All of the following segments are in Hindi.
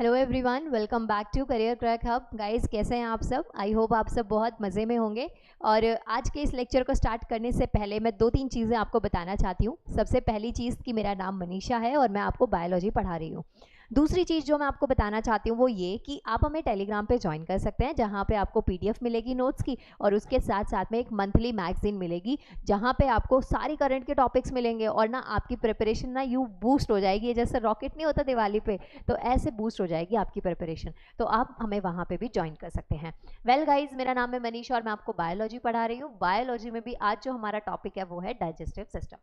Hello everyone, welcome back to career crack hub. Guys, कैसे हैं आप सब? आई होप आप सब बहुत मज़े में होंगे। और आज के इस लेक्चर को स्टार्ट करने से पहले मैं 2-3 चीज़ें आपको बताना चाहती हूँ। सबसे पहली चीज़ कि मेरा नाम मनीषा है और मैं आपको बायोलॉजी पढ़ा रही हूँ। दूसरी चीज़ जो मैं आपको बताना चाहती हूँ वो ये कि आप हमें टेलीग्राम पे ज्वाइन कर सकते हैं, जहाँ पे आपको पीडीएफ मिलेगी नोट्स की, और उसके साथ साथ में एक मंथली मैगजीन मिलेगी जहाँ पे आपको सारी करंट के टॉपिक्स मिलेंगे और ना आपकी प्रिपरेशन ना यूँ बूस्ट हो जाएगी। जैसे रॉकेट नहीं होता दिवाली पे, तो ऐसे बूस्ट हो जाएगी आपकी प्रिपरेशन। तो आप हमें वहाँ पे भी ज्वाइन कर सकते हैं। वेल गाइज, मेरा नाम है मनीषा और मैं आपको बायोलॉजी पढ़ा रही हूँ। बायोलॉजी में भी आज जो हमारा टॉपिक है वो है डाइजेस्टिव सिस्टम।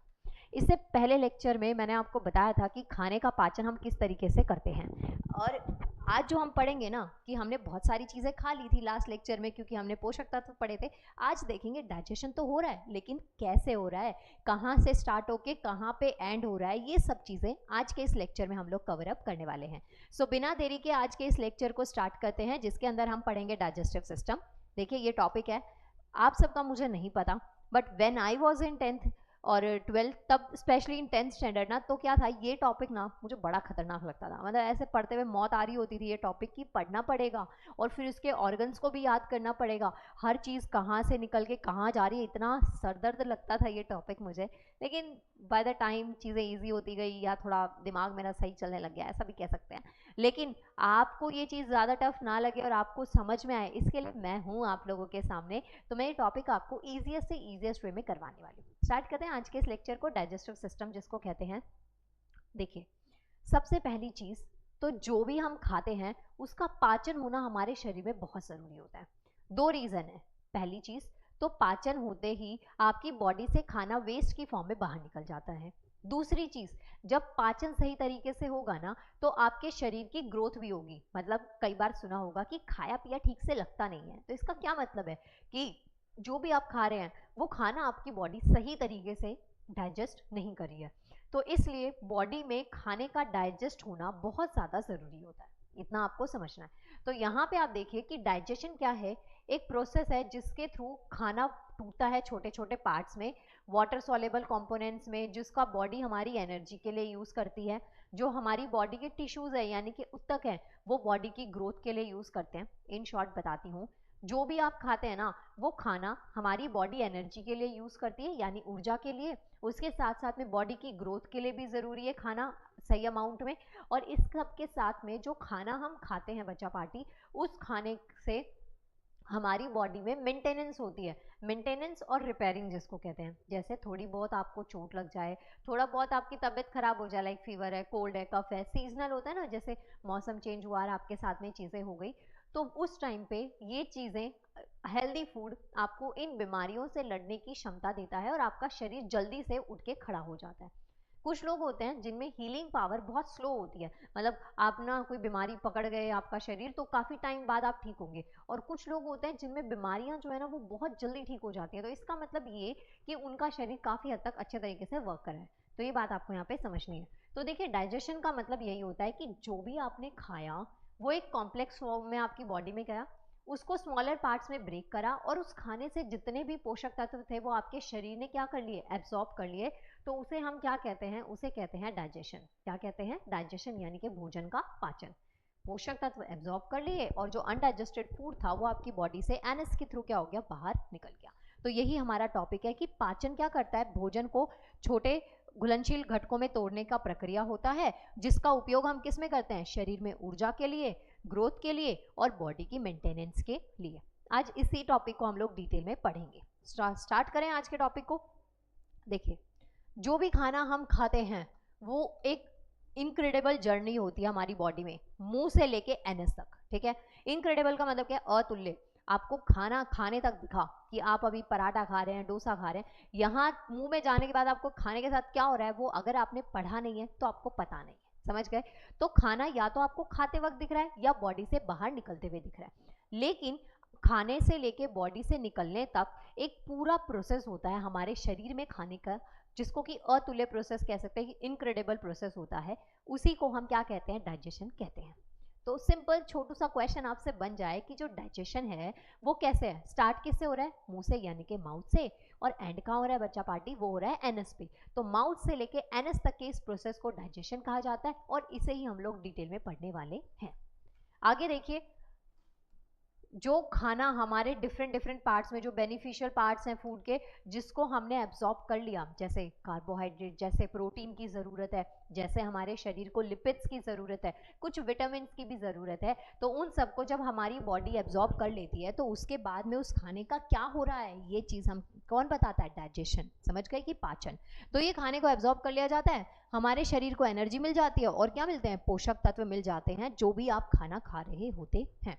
इससे पहले लेक्चर में मैंने आपको बताया था कि खाने का पाचन हम किस तरीके से करते हैं, और आज जो हम पढ़ेंगे ना कि हमने बहुत सारी चीज़ें खा ली थी लास्ट लेक्चर में क्योंकि हमने पोषक तत्व पढ़े थे। आज देखेंगे डाइजेशन तो हो रहा है, लेकिन कैसे हो रहा है, कहाँ से स्टार्ट होके कहाँ पे एंड हो रहा है, ये सब चीज़ें आज के इस लेक्चर में हम लोग कवर अप करने वाले हैं। सो बिना देरी के आज के इस लेक्चर को स्टार्ट करते हैं, जिसके अंदर हम पढ़ेंगे डाइजेस्टिव सिस्टम। देखिए, ये टॉपिक है आप सबका मुझे नहीं पता, but when I was in 10th और 12th, तब स्पेशली इन 10th स्टैंडर्ड ना, तो क्या था, ये टॉपिक ना मुझे बड़ा खतरनाक लगता था। मतलब ऐसे पढ़ते हुए मौत आ रही होती थी। ये टॉपिक की पढ़ना पड़ेगा और फिर इसके ऑर्गन्स को भी याद करना पड़ेगा, हर चीज़ कहाँ से निकल के कहाँ जा रही है, इतना सरदर्द लगता था ये टॉपिक मुझे। लेकिन बाय द टाइम चीज़ें ईजी होती गई, या थोड़ा दिमाग मेरा सही चलने लग गया, ऐसा भी कह सकते हैं। लेकिन आपको ये चीज़ ज़्यादा टफ ना लगे और आपको समझ में आए, इसके लिए मैं हूँ आप लोगों के सामने। तो मैं ये टॉपिक आपको ईजीएस्ट से ईजीएस्ट वे में करवाने वाली हूँ। स्टार्ट करते हैं आज के इस लेक्चर को, डाइजेस्टिव सिस्टम जिसको कहते हैं। देखिए, सबसे पहली चीज़ तो जो भी हम खाते हैं उसका पाचन होना हमारे शरीर में बहुत ज़रूरी होता है। 2 रीज़न है। पहली चीज़ तो पाचन होते ही आपकी बॉडी से खाना वेस्ट की फॉर्म में बाहर निकल जाता है। दूसरी चीज़, जब पाचन सही तरीके से होगा ना, तो आपके शरीर की ग्रोथ भी होगी। मतलब कई बार सुना होगा कि खाया पिया ठीक से लगता नहीं है, तो इसका क्या मतलब है कि जो भी आप खा रहे हैं वो खाना आपकी बॉडी सही तरीके से डाइजेस्ट नहीं कर रही है। तो इसलिए बॉडी में खाने का डाइजेस्ट होना बहुत ज़्यादा ज़रूरी होता है, इतना आपको समझना है। तो यहाँ पे आप देखिए कि डाइजेशन क्या है। एक प्रोसेस है जिसके थ्रू खाना टूटता है छोटे छोटे पार्ट्स में, वाटर सॉलेबल कंपोनेंट्स में, जिसका बॉडी हमारी एनर्जी के लिए यूज़ करती है। जो हमारी बॉडी के टिश्यूज़ है यानी कि ऊतक है, वो बॉडी की ग्रोथ के लिए यूज़ करते हैं। इन शॉर्ट बताती हूँ, जो भी आप खाते हैं ना, वो खाना हमारी बॉडी एनर्जी के लिए यूज़ करती है, यानी ऊर्जा के लिए। उसके साथ साथ में बॉडी की ग्रोथ के लिए भी ज़रूरी है खाना सही अमाउंट में। और इस सब के साथ में जो खाना हम खाते हैं बच्चा पार्टी, उस खाने से हमारी बॉडी में मेंटेनेंस होती है। मेंटेनेंस और रिपेयरिंग जिसको कहते हैं। जैसे थोड़ी बहुत आपको चोट लग जाए, थोड़ा बहुत आपकी तबीयत खराब हो जाए, लाइक फीवर है, कोल्ड है, कफ है, सीजनल होता है ना, जैसे मौसम चेंज हुआ और आपके साथ में चीज़ें हो गई, तो उस टाइम पे ये चीज़ें, हेल्दी फूड आपको इन बीमारियों से लड़ने की क्षमता देता है और आपका शरीर जल्दी से उठ के खड़ा हो जाता है। कुछ लोग होते हैं जिनमें हीलिंग पावर बहुत स्लो होती है, मतलब आप ना कोई बीमारी पकड़ गए आपका शरीर, तो काफ़ी टाइम बाद आप ठीक होंगे। और कुछ लोग होते हैं जिनमें बीमारियां जो है ना वो बहुत जल्दी ठीक हो जाती हैं। तो इसका मतलब ये कि उनका शरीर काफ़ी हद तक अच्छे तरीके से वर्क कर रहा है। तो ये बात आपको यहाँ पे समझनी है। तो देखिए, डाइजेशन का मतलब यही होता है कि जो भी आपने खाया वो एक कॉम्प्लेक्स फॉर्म में आपकी बॉडी में गया, उसको स्मॉलर पार्ट्स में ब्रेक करा, और उस खाने से जितने भी पोषक तत्व थे वो आपके शरीर ने क्या कर लिए, एब्जॉर्ब कर लिए। तो उसे हम क्या कहते हैं, उसे कहते हैं डाइजेशन। क्या कहते हैं? डाइजेशन, यानी कि भोजन का पाचन। पोषक तत्व एब्जॉर्ब कर लिए और जो अनडाइजेस्टेड फूड था वो आपकी बॉडी से एनएस के थ्रू क्या हो गया, बाहर निकल गया। तो यही हमारा टॉपिक है कि पाचन क्या करता है, भोजन को छोटे घुलनशील घटकों में तोड़ने का प्रक्रिया होता है, जिसका उपयोग हम किस में करते हैं, शरीर में ऊर्जा के लिए, ग्रोथ के लिए और बॉडी की मेंटेनेंस के लिए। आज इसी टॉपिक को हम लोग डिटेल में पढ़ेंगे। स्टार्ट करें आज के टॉपिक को। देखिए, जो भी खाना हम खाते हैं वो एक इनक्रेडिबल जर्नी होती है हमारी बॉडी में, मुंह से लेके एनएस तक। ठीक है, इनक्रेडिबल का मतलब क्या है, अतुल्य। आपको खाना खाने तक दिखा कि आप अभी पराठा खा रहे हैं, डोसा खा रहे हैं, यहाँ मुंह में जाने के बाद आपको खाने के साथ क्या हो रहा है वो अगर आपने पढ़ा नहीं है तो आपको पता नहीं है। समझ गए? तो खाना या तो आपको खाते वक्त दिख रहा है या बॉडी से बाहर निकलते हुए दिख रहा है। लेकिन खाने से लेके बॉडी से निकलने तक एक पूरा प्रोसेस होता है हमारे शरीर में खाने का, जिसको कि अतुल्य प्रोसेस कह सकते हैं, कि इनक्रेडिबल प्रोसेस होता है। उसी को हम क्या कहते हैं, डाइजेशन कहते हैं। तो सिंपल छोटू सा क्वेश्चन आपसे बन जाए कि जो डाइजेशन है वो कैसे है, स्टार्ट किससे हो रहा है, मुंह से यानी कि माउथ से, और एंड कहाँ हो रहा है बच्चा पार्टी, वो हो रहा है एनएस पे। तो माउथ से लेके एनएस तक के इस प्रोसेस को डाइजेशन कहा जाता है और इसे ही हम लोग डिटेल में पढ़ने वाले हैं। आगे देखिए, जो खाना हमारे डिफरेंट डिफरेंट पार्ट्स में, जो बेनिफिशियल पार्ट्स हैं फूड के, जिसको हमने एब्जॉर्ब कर लिया, जैसे कार्बोहाइड्रेट, जैसे प्रोटीन की ज़रूरत है, जैसे हमारे शरीर को लिपिड्स की ज़रूरत है, कुछ विटामिन की भी ज़रूरत है, तो उन सबको जब हमारी बॉडी एब्जॉर्ब कर लेती है तो उसके बाद में उस खाने का क्या हो रहा है, ये चीज़ हम कौन बताता है? डाइजेशन। समझ गए कि पाचन। तो ये खाने को एब्जॉर्ब कर लिया जाता है, हमारे शरीर को एनर्जी मिल जाती है, और क्या मिलते हैं? पोषक तत्व मिल जाते हैं, जो भी आप खाना खा रहे होते हैं।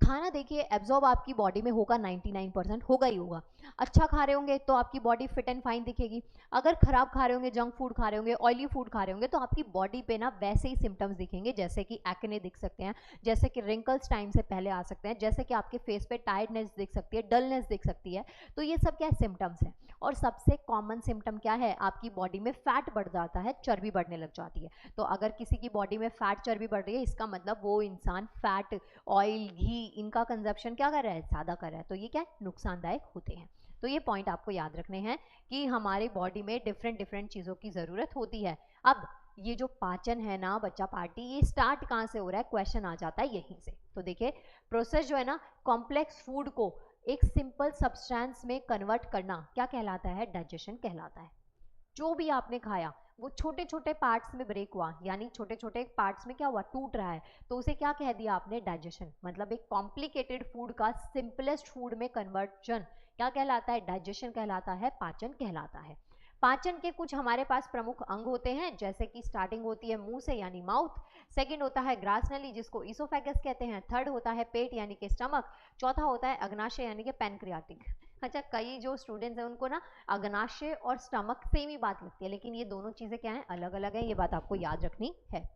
खाना देखिए एब्जॉर्ब आपकी बॉडी में होगा 99% होगा ही होगा। अच्छा खा रहे होंगे तो आपकी बॉडी फिट एंड फाइन दिखेगी। अगर खराब खा रहे होंगे, जंक फूड खा रहे होंगे, ऑयली फूड खा रहे होंगे, तो आपकी बॉडी पे ना वैसे ही सिम्टम्स दिखेंगे, जैसे कि एक्ने दिख सकते हैं, जैसे कि रिंकल्स टाइम से पहले आ सकते हैं, जैसे कि आपके फेस पे टायर्डनेस दिख सकती है, डलनेस दिख सकती है। तो ये सब क्या सिम्टम्स हैं। और सबसे कॉमन सिम्टम क्या है? आपकी बॉडी में फैट बढ़ जाता है, चर्बी बढ़ने लग जाती है। तो अगर किसी की बॉडी में फैट चर्बी बढ़ रही है, इसका मतलब वो इंसान फैट, ऑयल, घी इनका कंजप्शन क्या कर रहा है? ज़्यादा कर रहा है। तो ये क्या है? नुकसानदायक होते हैं। तो ये पॉइंट आपको याद रखने हैं कि हमारे बॉडी में डिफरेंट डिफरेंट चीज़ों की ज़रूरत होती है। अब ये जो पाचन है ना बच्चा पार्टी, ये स्टार्ट कहाँ से हो रहा है? क्वेश्चन आ जाता है यहीं से। तो देखिए, प्रोसेस जो है ना, कॉम्प्लेक्स फूड को एक सिंपल सब्सटेंस में कन्वर्ट करना क्या कहलाता है? डाइजेशन कहलाता है। जो भी आपने खाया वो छोटे छोटे पार्ट्स में ब्रेक हुआ, यानी छोटे छोटे पार्ट्स में क्या हुआ? टूट रहा है, तो उसे क्या कह दिया आपने? डाइजेशन। मतलब एक कॉम्प्लिकेटेड फूड का सिंपलेस्ट फूड में कन्वर्जन क्या कहलाता है? डाइजेशन कहलाता है, पाचन कहलाता है। पाचन के कुछ हमारे पास प्रमुख अंग होते हैं, जैसे कि स्टार्टिंग होती है मुंह से यानी माउथ, सेकंड होता है ग्रास नली जिसको इसोफेगस कहते हैं, थर्ड होता है पेट यानी कि स्टमक, चौथा होता है अग्नाशय यानी कि पैनक्रियाटिक। अच्छा, कई जो स्टूडेंट्स हैं उनको ना अग्नाशय और स्टमक सेम ही बात लगती है, लेकिन ये दोनों चीज़ें क्या हैं? अलग अलग हैं। ये बात आपको याद रखनी है।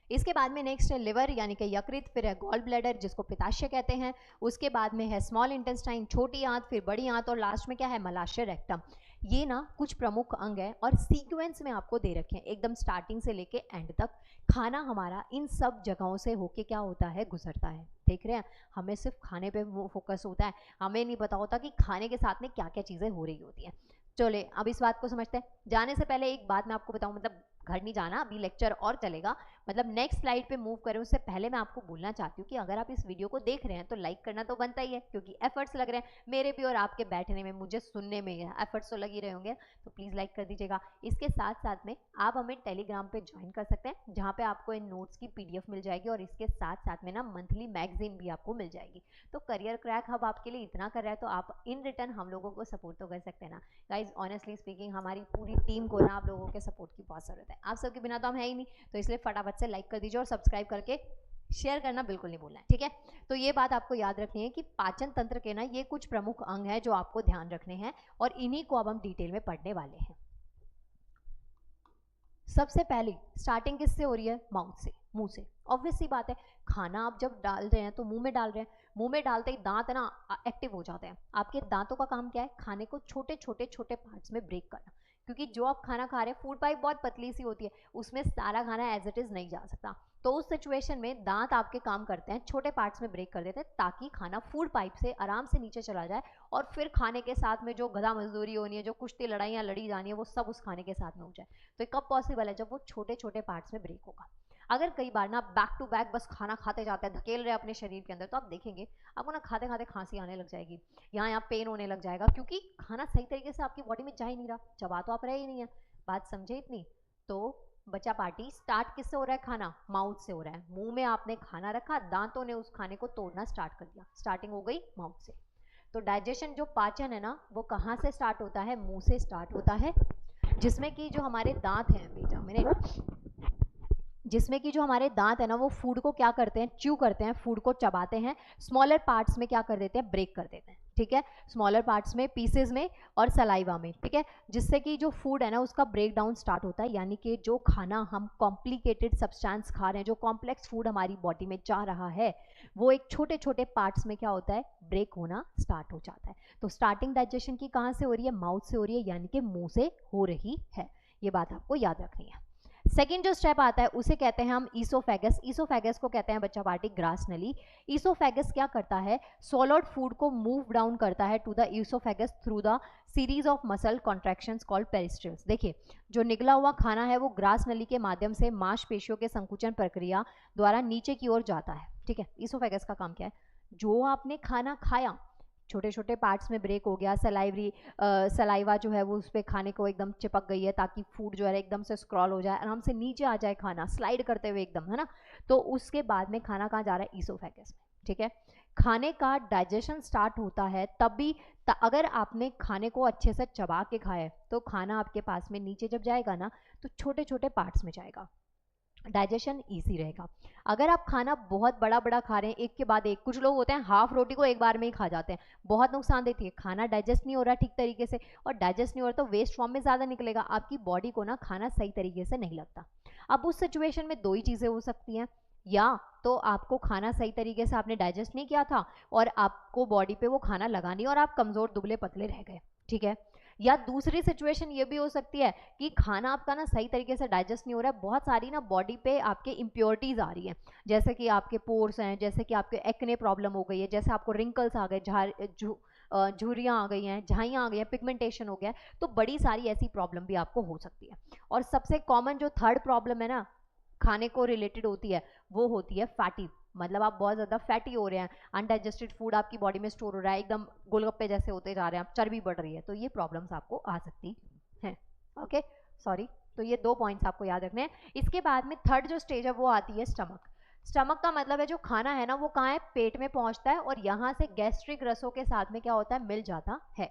इसके बाद में नेक्स्ट है लिवर यानी कि यकृत, फिर है गॉल ब्लैडर जिसको पित्ताशय कहते हैं, उसके बाद में है स्मॉल इंटेस्टाइन छोटी आंत, फिर बड़ी आंत, और लास्ट में क्या है? मलाशय रेक्टम। ये ना कुछ प्रमुख अंग हैं और सीक्वेंस में आपको दे रखे हैं एकदम स्टार्टिंग से लेके एंड तक। खाना हमारा इन सब जगहों से होके क्या होता है? गुजरता है। देख रहे हैं, हमें सिर्फ खाने पे वो फोकस होता है, हमें नहीं पता होता कि खाने के साथ में क्या क्या चीज़ें हो रही होती हैं। चले अब इस बात को समझते हैं। जाने से पहले एक बात मैं आपको बताऊं, मतलब घर नहीं जाना, अभी लेक्चर और चलेगा, मतलब नेक्स्ट स्लाइड पे मूव करें उससे पहले मैं आपको बोलना चाहती हूँ कि अगर आप इस वीडियो को देख रहे हैं तो लाइक करना तो बनता ही है, क्योंकि एफर्ट्स लग रहे हैं मेरे भी और आपके बैठने में, मुझे सुनने में एफर्ट्स तो लग ही रहे होंगे, तो प्लीज़ लाइक कर दीजिएगा। इसके साथ साथ में आप हमें टेलीग्राम पे ज्वाइन कर सकते हैं, जहाँ पे आपको इन नोट्स की PDF मिल जाएगी, और इसके साथ साथ में ना मंथली मैगजीन भी आपको मिल जाएगी। तो करियर क्रैक हब आपके लिए इतना कर रहा है, तो आप इन रिटर्न हम लोगों को सपोर्ट तो कर सकते हैं ना गाइज। ऑनेस्टली स्पीकिंग, हमारी पूरी टीम को ना आप लोगों के सपोर्ट की बहुत ज़रूरत है, आप सबके बिना तो हम है ही नहीं, तो इसलिए फटाफट से लाइक कर दीजिए और सब्सक्राइब करके शेयर करना बिल्कुल नहीं भूलना है, ठीक है। तो ये बात आपको याद रखनी है कि पाचन तंत्र के ना ये कुछ प्रमुख अंग हैं जो आपको ध्यान रखने हैं, और इन्हीं को अब हम डिटेल में पढ़ने वाले हैं। सबसे पहले स्टार्टिंग किससे हो रही है? माउथ से, मुंह से। ऑब्वियस सी बात है, खाना आप जब डाल रहे हैं तो मुंह में डाल रहे हैं, मुंह में डालते ही दांत ना एक्टिव हो जाते हैं। आपके दांतों का काम क्या है? खाने को छोटे छोटे छोटे पार्ट्स में ब्रेक करना, क्योंकि जो आप खाना खा रहे हैं, फूड पाइप बहुत पतली सी होती है, उसमें सारा खाना एज इट इज़ नहीं जा सकता। तो उस सिचुएशन में दांत आपके काम करते हैं, छोटे पार्ट्स में ब्रेक कर देते हैं, ताकि खाना फूड पाइप से आराम से नीचे चला जाए, और फिर खाने के साथ में जो गधा मजदूरी होनी है, जो कुश्ती लड़ाइयाँ लड़ी जानी है, वो सब उस खाने के साथ में हो जाए। तो ये कब पॉसिबल है? जब वो छोटे छोटे पार्ट्स में ब्रेक होगा। अगर कई बार ना बैक टू बैक बस खाना खाते जाते हैं, धकेल रहे हैं अपने शरीर के अंदर, तो आप देखेंगे आपको ना खाते खाते खांसी आने लग जाएगी, यहाँ पेन होने लग जाएगा, क्योंकि खाना सही तरीके से आपकी बॉडी में जा ही नहीं रहा, चबा तो आप रहे ही नहीं है। बात समझे इतनी? तो बच्चा पार्टी, स्टार्ट किससे हो रहा है? खाना माउथ से हो रहा है। मुंह में आपने खाना रखा, दांतों ने उस खाने को तोड़ना स्टार्ट कर दिया, स्टार्टिंग हो गई माउथ से। तो डाइजेशन, जो पाचन है ना, वो कहाँ से स्टार्ट होता है? मुंह से स्टार्ट होता है, जिसमें कि जो हमारे दांत हैं, बेटा मैंने जिसमें कि जो हमारे दांत है ना, वो फूड को क्या करते हैं? च्यू करते हैं, फूड को चबाते हैं, स्मॉलर पार्ट्स में क्या कर देते हैं? ब्रेक कर देते हैं, ठीक है। स्मॉलर पार्ट्स में, पीसेज में और सलाइवा में, ठीक है, जिससे कि जो फूड है ना उसका ब्रेक डाउन स्टार्ट होता है, यानी कि जो खाना हम कॉम्प्लिकेटेड सब्सटेंस खा रहे हैं, जो कॉम्प्लेक्स फूड हमारी बॉडी में जा रहा है, वो एक छोटे छोटे पार्ट्स में क्या होता है? ब्रेक होना स्टार्ट हो जाता है। तो स्टार्टिंग डाइजेशन की कहाँ से हो रही है? माउथ से हो रही है, यानी कि मुंह से हो रही है। ये बात आपको याद रखनी है। सेकेंड जो स्टेप आता है उसे कहते हैं हम ईसोफेगस। ईसोफेगस को कहते हैं बच्चा पार्टी ग्रास नली। ईसोफेगस क्या करता है, सॉलिड फूड को मूव डाउन करता है to the oesophagus through the series of muscle contractions called peristalsis. देखिए जो निकला हुआ खाना है वो ग्रास नली के माध्यम से मांसपेशियों के संकुचन प्रक्रिया द्वारा नीचे की ओर जाता है, ठीक है। ईसोफेगस का काम क्या है, जो आपने खाना खाया छोटे छोटे पार्ट्स में ब्रेक हो गया, सलाइवा जो है वो उस पर खाने को एकदम चिपक गई है ताकि फूड जो है एकदम से स्क्रॉल हो जाए, आराम से नीचे आ जाए खाना स्लाइड करते हुए एकदम, है ना। तो उसके बाद में खाना कहाँ जा रहा है, ईसोफेगस में, ठीक है। खाने का डाइजेशन स्टार्ट होता है तब भी अगर आपने खाने को अच्छे से चबा के खाया है तो खाना आपके पास में नीचे जब जाएगा ना तो छोटे छोटे पार्ट्स में जाएगा, डाइजेशन इजी रहेगा। अगर आप खाना बहुत बड़ा बड़ा खा रहे हैं एक के बाद एक, कुछ लोग होते हैं हाफ रोटी को एक बार में ही खा जाते हैं, बहुत नुकसान देती है, खाना डाइजेस्ट नहीं हो रहा ठीक तरीके से, और डाइजेस्ट नहीं हो रहा तो वेस्ट फॉर्म में ज़्यादा निकलेगा, आपकी बॉडी को ना खाना सही तरीके से नहीं लगता। अब उस सिचुएशन में दो ही चीज़ें हो सकती हैं, या तो आपको खाना सही तरीके से आपने डाइजेस्ट नहीं किया था और आपको बॉडी पे वो खाना लगा नहीं और आप कमज़ोर दुबले पतले रह गए, ठीक है। या दूसरी सिचुएशन ये भी हो सकती है कि खाना आपका ना सही तरीके से डाइजेस्ट नहीं हो रहा है, बहुत सारी ना बॉडी पे आपके इम्प्योरिटीज़ आ रही हैं, जैसे कि आपके पोर्स हैं, जैसे कि आपके एक्ने प्रॉब्लम हो गई है, जैसे आपको रिंकल्स आ गए, झुर्रियाँ आ गई हैं, झाइयाँ आ गई हैं, पिगमेंटेशन हो गया है, तो बड़ी सारी ऐसी प्रॉब्लम भी आपको हो सकती है। और सबसे कॉमन जो थर्ड प्रॉब्लम है ना खाने को रिलेटेड होती है वो होती है फैटी, मतलब आप बहुत ज़्यादा फैटी हो रहे हैं, अनडाइजेस्टेड फूड आपकी बॉडी में स्टोर हो रहा है, एकदम गोलगप्पे जैसे होते जा रहे हैं, आप चर्बी बढ़ रही है, तो ये प्रॉब्लम्स आपको आ सकती हैं। ओके सॉरी, तो ये 2 पॉइंट्स आपको याद रखने हैं। इसके बाद में थर्ड जो स्टेज है वो आती है स्टमक। स्टमक का मतलब है जो खाना है ना वो कहाँ है, पेट में पहुंचता है और यहाँ से गैस्ट्रिक रसों के साथ में क्या होता है, मिल जाता है।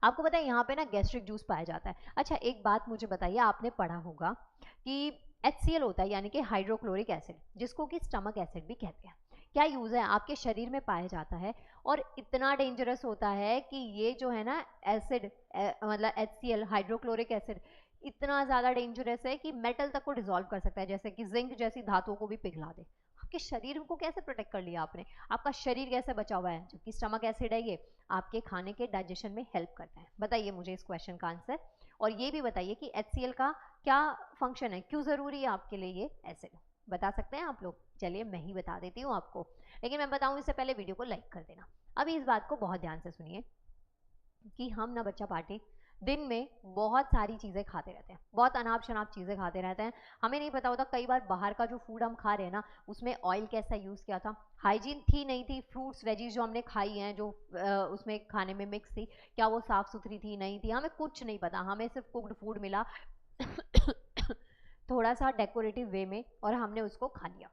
आपको पता है यहाँ पे ना गैस्ट्रिक जूस पाया जाता है। अच्छा एक बात मुझे बताइए, आपने पढ़ा होगा कि HCl होता है यानी कि हाइड्रोक्लोरिक एसिड, जिसको कि स्टमक एसिड भी कहते हैं, क्या यूज़ है, आपके शरीर में पाया जाता है और इतना डेंजरस होता है कि ये जो है ना एसिड मतलब HCl हाइड्रोक्लोरिक एसिड इतना ज़्यादा डेंजरस है कि मेटल तक को डिसॉल्व कर सकता है, जैसे कि जिंक जैसी धातुओं को भी पिघला दे। आपके शरीर को कैसे प्रोटेक्ट कर लिया आपने, आपका शरीर कैसे बचा हुआ है, जबकि स्टमक एसिड है ये आपके खाने के डाइजेशन में हेल्प करता है। बताइए मुझे इस क्वेश्चन का आंसर, और ये भी बताइए कि HCl का क्या फंक्शन है, क्यों ज़रूरी है आपके लिए ये एसिड, बता सकते हैं आप लोग। चलिए मैं ही बता देती हूँ आपको, लेकिन मैं बताऊँ इससे पहले वीडियो को लाइक कर देना। अभी इस बात को बहुत ध्यान से सुनिए कि हम ना बच्चा पार्टी दिन में बहुत सारी चीज़ें खाते रहते हैं, बहुत अनाप शनाप चीज़ें खाते रहते हैं, हमें नहीं पता होता कई बार बाहर का जो फूड हम खा रहे हैं ना उसमें ऑयल कैसा यूज़ किया था, हाइजीन थी नहीं थी, फ्रूट्स वेजीज जो हमने खाई हैं जो उसमें खाने में मिक्स थी क्या वो साफ़ सुथरी थी नहीं थी, हमें कुछ नहीं पता, हमें सिर्फ कुक्ड फूड मिला थोड़ा सा डेकोरेटिव वे में और हमने उसको खा लिया।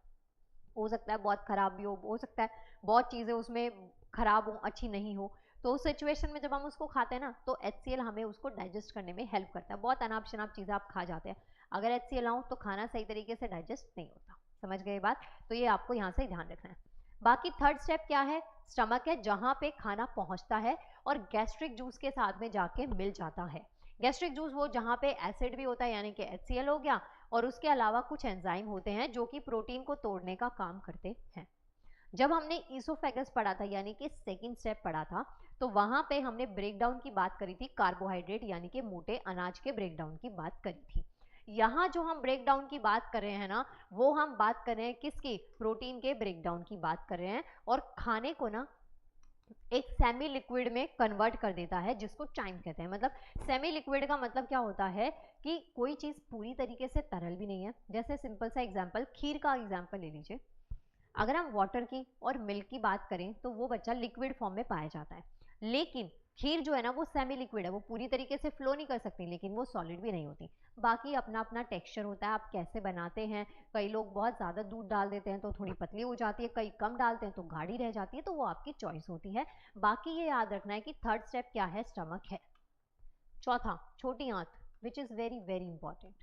हो सकता है बहुत ख़राब भी हो सकता है बहुत चीज़ें उसमें ख़राब हो, अच्छी नहीं हो, तो उस सिचुएशन में जब हम उसको खाते हैं ना तो HCl हमें उसको डाइजेस्ट करने में हेल्प करता है। बहुत अनाप शनाप चीज़ें आप खा जाते हैं, अगर HCl ना हो तो खाना सही तरीके से डाइजेस्ट नहीं होता, समझ गए बात, तो ये आपको यहाँ से ध्यान रखना है। बाकी थर्ड स्टेप क्या है, स्टमक है जहाँ पे खाना पहुँचता है और गैस्ट्रिक जूस के साथ में जाके मिल जाता है। गैस्ट्रिक जूस वो जहाँ पे एसिड भी होता है यानी कि HCl हो गया, और उसके अलावा कुछ एंजाइम होते हैं जो कि प्रोटीन को तोड़ने का काम करते हैं। जब हमने ईसोफेगस पढ़ा था यानी कि सेकंड स्टेप पढ़ा था, तो वहां पे हमने ब्रेकडाउन की बात करी थी, कार्बोहाइड्रेट यानी कि मोटे अनाज के ब्रेकडाउन की बात करी थी। यहाँ जो हम ब्रेकडाउन की बात कर रहे हैं ना वो हम बात कर रहे हैं किसकी, प्रोटीन के ब्रेकडाउन की बात कर रहे हैं, और खाने को ना एक सेमी लिक्विड में कन्वर्ट कर देता है जिसको चाइम कहते हैं। मतलब सेमी लिक्विड का मतलब क्या होता है कि कोई चीज़ पूरी तरीके से तरल भी नहीं है, जैसे सिंपल सा एग्जांपल खीर का एग्जांपल ले लीजिए, अगर हम वाटर की और मिल्क की बात करें तो वो बच्चा लिक्विड फॉर्म में पाया जाता है, लेकिन खीर जो है ना वो सेमी लिक्विड है, वो पूरी तरीके से फ्लो नहीं कर सकती लेकिन वो सॉलिड भी नहीं होती। बाकी अपना अपना टेक्सचर होता है, आप कैसे बनाते हैं, कई लोग बहुत ज़्यादा दूध डाल देते हैं तो थोड़ी पतली हो जाती है, कई कम डालते हैं तो गाढ़ी रह जाती है, तो वो आपकी चॉइस होती है। बाकी ये याद रखना है कि थर्ड स्टेप क्या है, स्टमक है। चौथा छोटी आंत, which is very very important.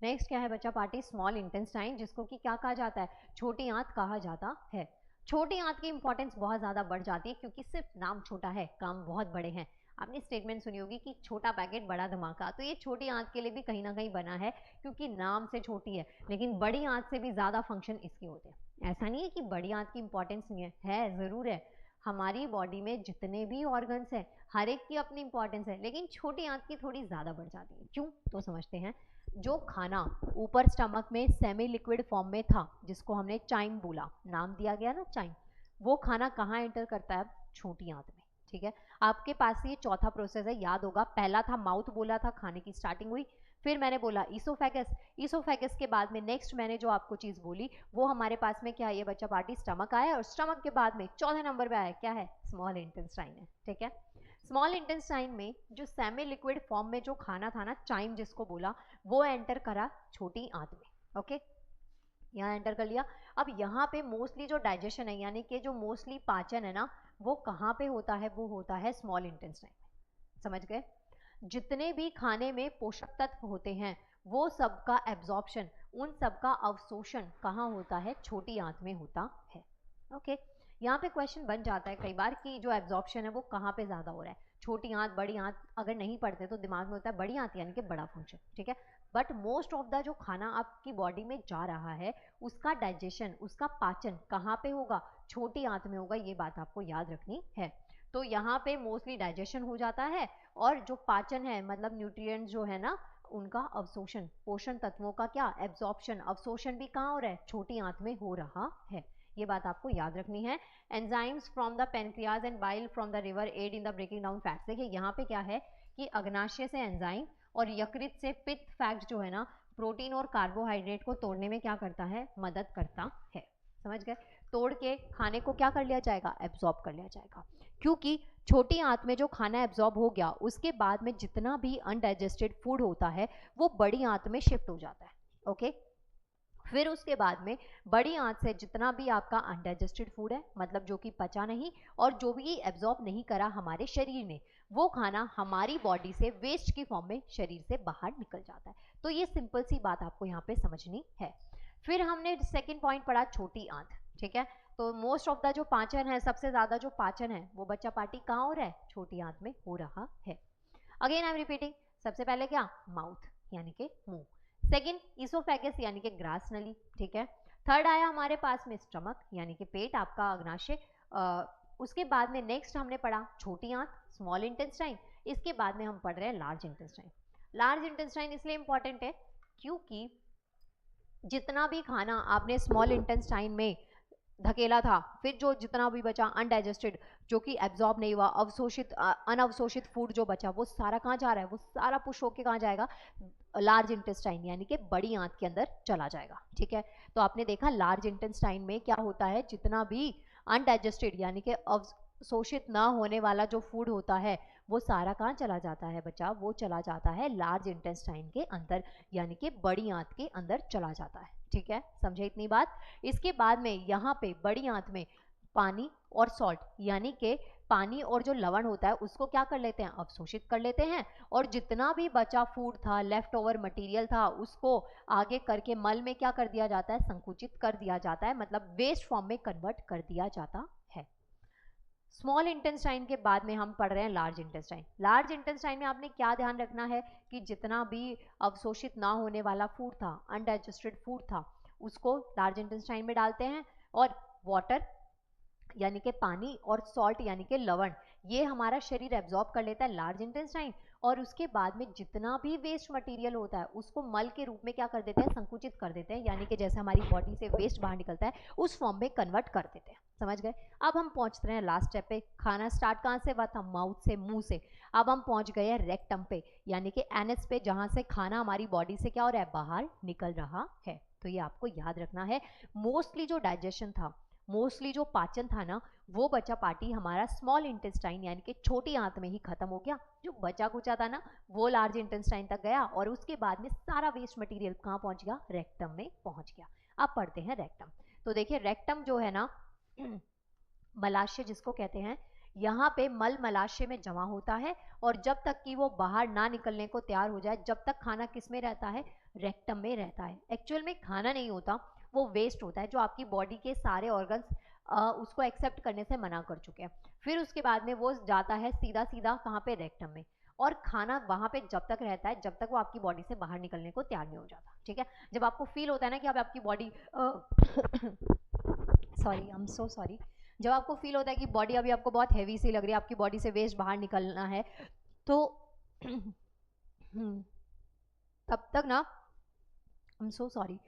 Next क्या है बच्चा पार्टी, स्मॉल इंटेस्टाइन, जिसको कि क्या कहा जाता है, छोटी आंत कहा जाता है। छोटी आंत की इंपॉर्टेंस बहुत ज़्यादा बढ़ जाती है क्योंकि सिर्फ नाम छोटा है काम बहुत बड़े हैं। आपने स्टेटमेंट सुनी होगी कि छोटा पैकेट बड़ा धमाका, तो ये छोटी आंत के लिए भी कहीं ना कहीं बना है क्योंकि नाम से छोटी है, लेकिन बड़ी आंत से भी ज़्यादा फंक्शन इसके होते हैं। ऐसा नहीं है कि बड़ी आंत की इंपॉर्टेंस नहीं है ज़रूर है, हमारी बॉडी में जितने भी ऑर्गन्स हैं हर एक की अपनी इंपॉर्टेंस है, लेकिन छोटी आंत की थोड़ी ज़्यादा बढ़ जाती है। क्यों, तो समझते हैं। जो खाना ऊपर स्टमक में सेमी लिक्विड फॉर्म में था, जिसको हमने चाइम बोला, नाम दिया गया ना चाइम, वो खाना कहाँ एंटर करता है? छोटी आंत में। ठीक है, आपके पास ये चौथा प्रोसेस है, याद होगा। पहला था माउथ बोला था, खाने की स्टार्टिंग हुई, फिर मैंने बोला ईसोफेगस, ईसोफेगस के बाद में नेक्स्ट मैंने जो आपको चीज़ बोली वो हमारे पास में क्या है, ये बच्चा पार्टी स्टमक आया, और स्टमक के बाद में चौथे नंबर पे आया क्या है? स्मॉल इंटेस्टाइन है। ठीक है, स्मॉल इंटेस्टाइन में जो सेमी लिक्विड फॉर्म में जो खाना था ना, चाइम जिसको बोला, वो एंटर करा छोटी आंत में। ओके, यहाँ एंटर कर लिया। अब यहाँ पे मोस्टली जो डाइजेशन है, यानी कि जो मोस्टली पाचन है ना, वो कहाँ पे होता है? वो होता है स्मॉल इंटेस्टाइन में। समझ गए? जितने भी खाने में पोषक तत्व होते हैं वो सबका एब्जॉर्प्शन, उन सबका अवशोषण कहाँ होता है? छोटी आंत में होता है। ओके, यहाँ पे क्वेश्चन बन जाता है कई बार कि जो एब्जॉर्प्शन है वो कहाँ पे ज़्यादा हो रहा है, छोटी आंत बड़ी आंत? अगर नहीं पढ़ते तो दिमाग में होता है बड़ी आंत यानी कि बड़ा फंक्शन। ठीक है, बट मोस्ट ऑफ द जो खाना आपकी बॉडी में जा रहा है उसका डाइजेशन, उसका पाचन कहाँ पे होगा? छोटी आंत में होगा। ये बात आपको याद रखनी है। तो यहाँ पे मोस्टली डाइजेशन हो जाता है, और जो पाचन है मतलब न्यूट्रिएंट्स जो है ना, उनका अवशोषण, पोषण तत्वों का क्या? एब्जॉर्प्शन, अवशोषण भी कहाँ हो रहा है? छोटी आंत में हो रहा है। ये बात आपको याद रखनी है। Enzymes from the pancreas and bile from the liver aid in the breaking down fats. देखिए यहाँ पे क्या है कि अग्नाशय से एंजाइम और यकृत से पित्त फैट जो है ना, प्रोटीन और कार्बोहाइड्रेट को तोड़ने में क्या करता है? मदद करता है। समझ गए? तोड़ के खाने को क्या कर लिया जाएगा? एब्जॉर्ब कर लिया जाएगा। क्योंकि छोटी आंत में जो खाना एब्जॉर्ब हो गया उसके बाद में जितना भी अनडाइजेस्टेड फूड होता है वो बड़ी आंत में शिफ्ट हो जाता है। ओके, फिर उसके बाद में बड़ी आंत से जितना भी आपका अनडाइजेस्टेड फूड है, मतलब जो कि पचा नहीं और जो भी एब्जॉर्ब नहीं करा हमारे शरीर ने, वो खाना हमारी बॉडी से वेस्ट की फॉर्म में शरीर से बाहर निकल जाता है। तो ये सिंपल सी बात आपको यहाँ पे समझनी है। फिर हमने सेकेंड पॉइंट पढ़ा छोटी आंत। ठीक है, तो मोस्ट ऑफ द जो पाचन है, सबसे ज्यादा जो पाचन है वो बच्चा पार्टी कहाँ हो रहा है? छोटी आंत में हो रहा है। अगेन आई एम रिपीटिंग, सबसे पहले क्या? माउथ यानी कि मुंह, सेकंड ईसोफेगस यानी कि ग्रास नली। ठीक है, थर्ड आया हमारे पास में स्टमक यानी कि पेट, आपका अग्नाशय। उसके बाद में नेक्स्ट हमने पढ़ा छोटी आंत, स्मॉल इंटेस्टाइन। इसके बाद में हम पढ़ रहे हैं लार्ज इंटेस्टाइन। लार्ज इंटेस्टाइन इसलिए इंपॉर्टेंट है क्योंकि जितना भी खाना आपने स्मॉल इंटेस्टाइन में धकेला था, फिर जो जितना भी बचा अनडाइजेस्टेड, जो कि एब्जॉर्ब नहीं हुआ, अवशोषित अनअवशोषित फूड जो बचा, वो सारा कहाँ जा रहा है? वो सारा पुश होके कहाँ जाएगा? लार्ज इंटेस्टाइन यानी कि बड़ी आंत के अंदर चला जाएगा। ठीक है, तो आपने देखा लार्ज इंटेस्टाइन में क्या होता है, जितना भी अनडाइजेस्टेड यानी कि अवशोषित ना होने वाला जो फूड होता है वो सारा कहाँ चला जाता है बच्चा? वो चला जाता है लार्ज इंटेस्टाइन के अंदर, यानी कि बड़ी आंत के अंदर चला जाता है। ठीक है, समझे इतनी बात? इसके बाद में यहाँ पे बड़ी आंत में पानी और सॉल्ट यानी कि पानी और जो लवण होता है उसको क्या कर लेते हैं? अवशोषित कर लेते हैं, और जितना भी बचा फूड था, लेफ्ट ओवर मटीरियल था, उसको आगे करके मल में क्या कर दिया जाता है? संकुचित कर दिया जाता है, मतलब वेस्ट फॉर्म में कन्वर्ट कर दिया जाता है। स्मॉल इंटेस्टाइन के बाद में हम पढ़ रहे हैं लार्ज इंटेस्टाइन। लार्ज इंटेस्टाइन में आपने क्या ध्यान रखना है कि जितना भी अवशोषित ना होने वाला फूड था, अनडाइजेस्टेड फूड था, उसको लार्ज इंटेस्टाइन में डालते हैं, और वाटर यानी कि पानी और सॉल्ट यानी कि लवण, ये हमारा शरीर एब्जॉर्ब कर लेता है लार्ज इंटेस्टाइन, और उसके बाद में जितना भी वेस्ट मटेरियल होता है उसको मल के रूप में क्या कर देते हैं? संकुचित कर देते हैं, यानी कि जैसे हमारी बॉडी से वेस्ट बाहर निकलता है उस फॉर्म में कन्वर्ट कर देते हैं। समझ गए? अब हम पहुंचते हैं लास्ट स्टेप पे। खाना स्टार्ट कहाँ से हुआ था? माउथ से, मुंह से। अब हम पहुंच गए हैं रेक्टम पे यानी कि एनएस पे, जहां से खाना हमारी बॉडी से क्या हो रहा है? बाहर निकल रहा है। तो ये आपको याद रखना है। मोस्टली जो डाइजेशन था, मोस्टली जो पाचन था ना, वो बचा पार्टी हमारा स्मॉल इंटेस्टाइन यानी कि छोटी आंत में ही खत्म हो गया। जो बचा कुचा था ना वो लार्ज इंटेस्टाइन तक गया, और उसके बाद में सारा वेस्ट मटेरियल कहाँ पहुंच गया? रेक्टम में पहुंच गया। अब पढ़ते हैं रेक्टम। तो देखिए रेक्टम जो है ना, मलाशय जिसको कहते हैं, यहाँ पे मल मलाशय में जमा होता है, और जब तक कि वो बाहर ना निकलने को तैयार हो जाए, जब तक खाना किस में रहता है? रेक्टम में रहता है। एक्चुअल में खाना नहीं होता, वो वेस्ट होता है जो आपकी बॉडी के सारे ऑर्गन्स उसको एक्सेप्ट करने से मना कर चुके हैं। फिर उसके बाद में वो जाता है सीधा सीधा कहाँ पे? रेक्टम में, और खाना वहाँ पे जब तक रहता है जब तक वो आपकी बॉडी से बाहर निकलने को तैयार नहीं हो जाता। ठीक है, जब आपको फील होता है ना कि अब आपकी body sorry, I am so sorry, जब आपको फील होता है कि बॉडी अभी आपको बहुत हैवी सी लग रही है, आपकी बॉडी से वेस्ट बाहर निकलना है, तो तब तक ना, आई एम सो सॉरी,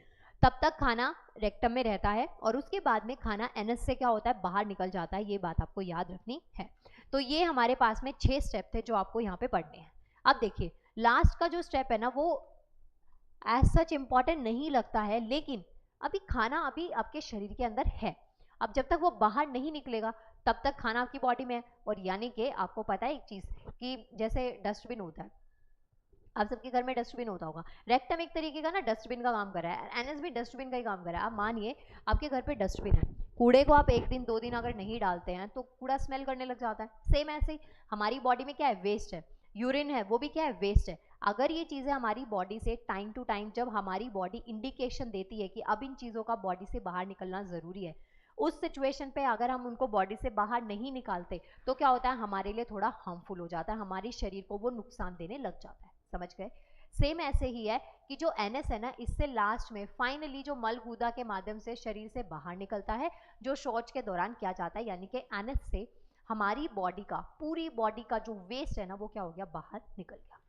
तब तक खाना रेक्टम में रहता है और उसके बाद में खाना एनएस से क्या होता है, बाहर निकल जाता है। ये बात आपको याद रखनी है। तो ये हमारे पास में 6 स्टेप थे जो आपको यहाँ पे पढ़ने हैं। अब देखिए लास्ट का जो स्टेप है ना, वो एज सच इम्पॉर्टेंट नहीं लगता है, लेकिन अभी खाना अभी आपके शरीर के अंदर है। अब जब तक वो बाहर नहीं निकलेगा तब तक खाना आपकी बॉडी में है। और यानी कि आपको पता है एक चीज़ कि जैसे डस्टबिन होता है, आप सबके घर में डस्टबिन होता होगा, रेक्टम एक तरीके का ना डस्टबिन का काम कर रहा है, एनएस भी डस्टबिन का ही काम कर रहा है। आप मानिए आपके घर पे डस्टबिन है, कूड़े को आप 1 दिन 2 दिन अगर नहीं डालते हैं तो कूड़ा स्मेल करने लग जाता है। सेम ऐसे ही हमारी बॉडी में क्या है, वेस्ट है, यूरिन है, वो भी क्या है, वेस्ट है। अगर ये चीज़ें हमारी बॉडी से टाइम टू टाइम, जब हमारी बॉडी इंडिकेशन देती है कि अब इन चीज़ों का बॉडी से बाहर निकलना ज़रूरी है, उस सिचुएशन पे अगर हम उनको बॉडी से बाहर नहीं निकालते तो क्या होता है, हमारे लिए थोड़ा हार्मफुल हो जाता है, हमारे शरीर को वो नुकसान देने लग जाता है। समझ गए? सेम ऐसे ही है कि जो एनएस है ना, इससे लास्ट में फाइनली जो मलगूदा के माध्यम से शरीर से बाहर निकलता है, जो शौच के दौरान किया जाता है, यानी कि एनएस से हमारी बॉडी का, पूरी बॉडी का जो वेस्ट है ना, वो क्या हो गया, बाहर निकल गया।